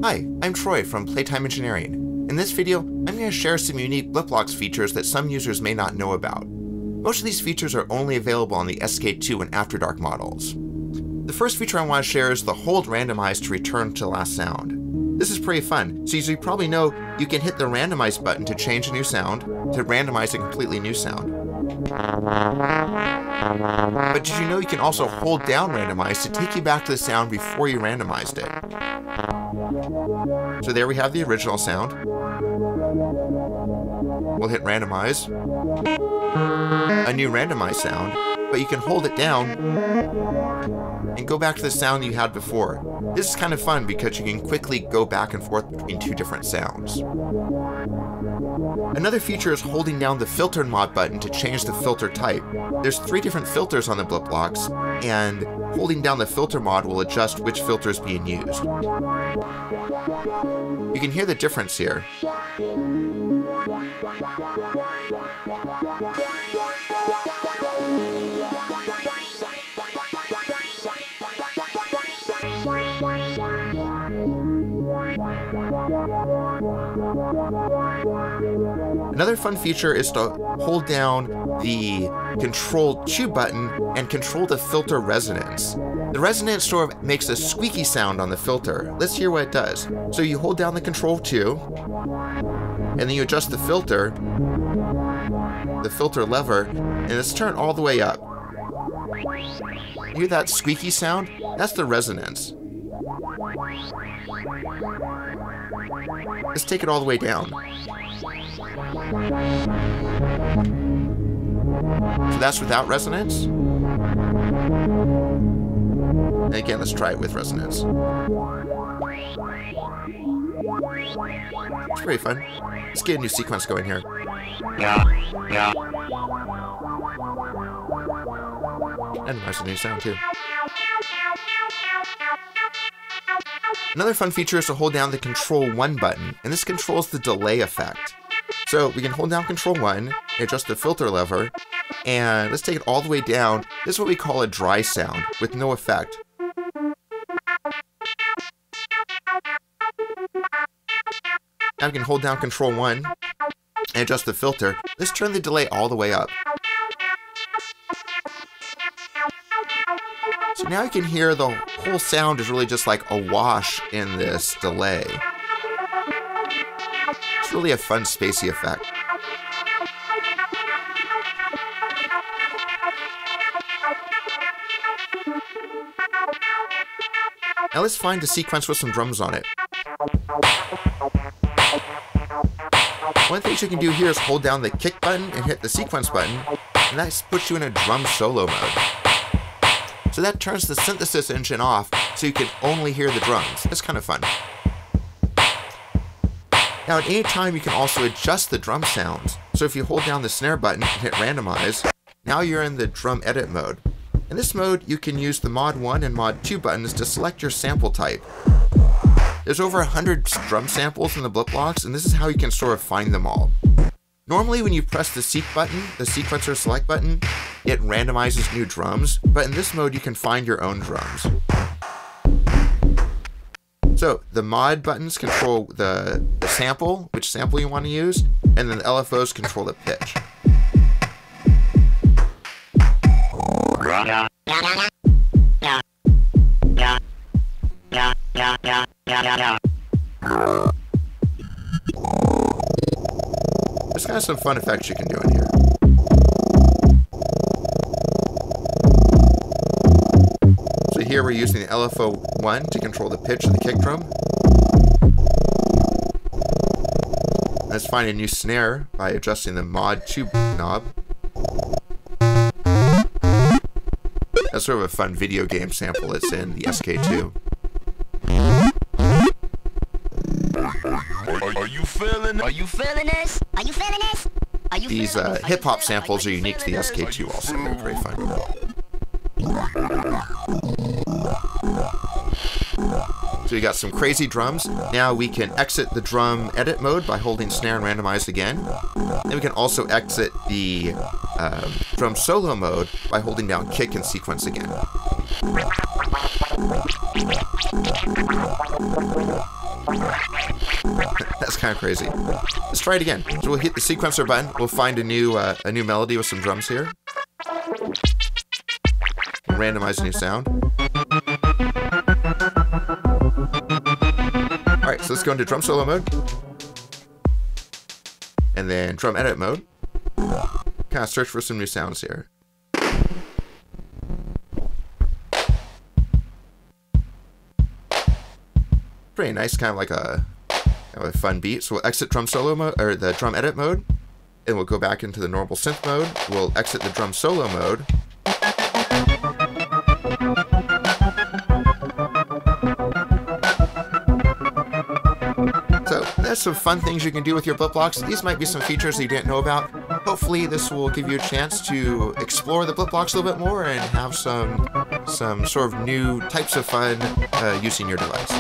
Hi, I'm Troy from Playtime Engineering. In this video, I'm going to share some unique Blipblox features that some users may not know about. Most of these features are only available on the SK2 and After Dark models. The first feature I want to share is the hold randomize to return to last sound. This is pretty fun, so as you probably know, you can hit the randomize button to change a new sound, to randomize a completely new sound. But did you know you can also hold down randomize to take you back to the sound before you randomized it? So there we have the original sound. We'll hit randomize. A new randomized sound, but you can hold it down and go back to the sound you had before. This is kind of fun because you can quickly go back and forth between two different sounds. Another feature is holding down the filter mod button to change the filter type. There's 3 different filters on the Blipblox, and holding down the filter mod will adjust which filter is being used. You can hear the difference here. Another fun feature is to hold down the Control 2 button and control the filter resonance. The resonance sort of makes a squeaky sound on the filter. Let's hear what it does. So you hold down the Control 2, and then you adjust the filter lever, and let's turn it all the way up. You hear that squeaky sound? That's the resonance. Let's take it all the way down. So that's without resonance. And again, let's try it with resonance. It's pretty fun. Let's get a new sequence going here. And there's a new sound too. Another fun feature is to hold down the Control 1 button, and this controls the delay effect. So we can hold down Control 1, adjust the filter lever, and let's take it all the way down. This is what we call a dry sound, with no effect. Now we can hold down Control 1, and adjust the filter. Let's turn the delay all the way up. So now you can hear the whole sound is really just like a wash in this delay. It's really a fun spacey effect. Now let's find a sequence with some drums on it. One of the things you can do here is hold down the kick button and hit the sequence button, and that puts you in a drum solo mode. So that turns the synthesis engine off so you can only hear the drums. It's kind of fun. Now at any time you can also adjust the drum sounds. So if you hold down the snare button and hit randomize, now you're in the drum edit mode. In this mode you can use the mod 1 and mod 2 buttons to select your sample type. There's over 100 drum samples in the Blipblox, and this is how you can sort of find them all. Normally when you press the seek button, the sequencer select button, it randomizes new drums, but in this mode you can find your own drums. So the mod buttons control the sample, which sample you want to use, and then the LFOs control the pitch. There's kind of some fun effects you can do in here. So here we're using the LFO 1 to control the pitch of the kick drum. Let's find a new snare by adjusting the mod 2 knob. That's sort of a fun video game sample that's in the SK2. Are you feeling this? Are you feeling this? Are you feeling this? These hip-hop samples are unique to the SK2 also. They're very fun. So we got some crazy drums. Now we can exit the drum edit mode by holding snare and randomize again. Then we can also exit the drum solo mode by holding down kick and sequence again. kind of crazy. Let's try it again. So we'll hit the sequencer button. We'll find a new melody with some drums here. Randomize a new sound. Alright, so let's go into drum solo mode. And then drum edit mode. Kind of search for some new sounds here. Pretty nice, kind of like a fun beat. So we'll exit drum solo mode, or the drum edit mode, and we'll go back into the normal synth mode. We'll exit the drum solo mode. So that's some fun things you can do with your Blipblox. These might be some features that you didn't know about. Hopefully this will give you a chance to explore the Blipblox a little bit more and have some sort of new types of fun using your device.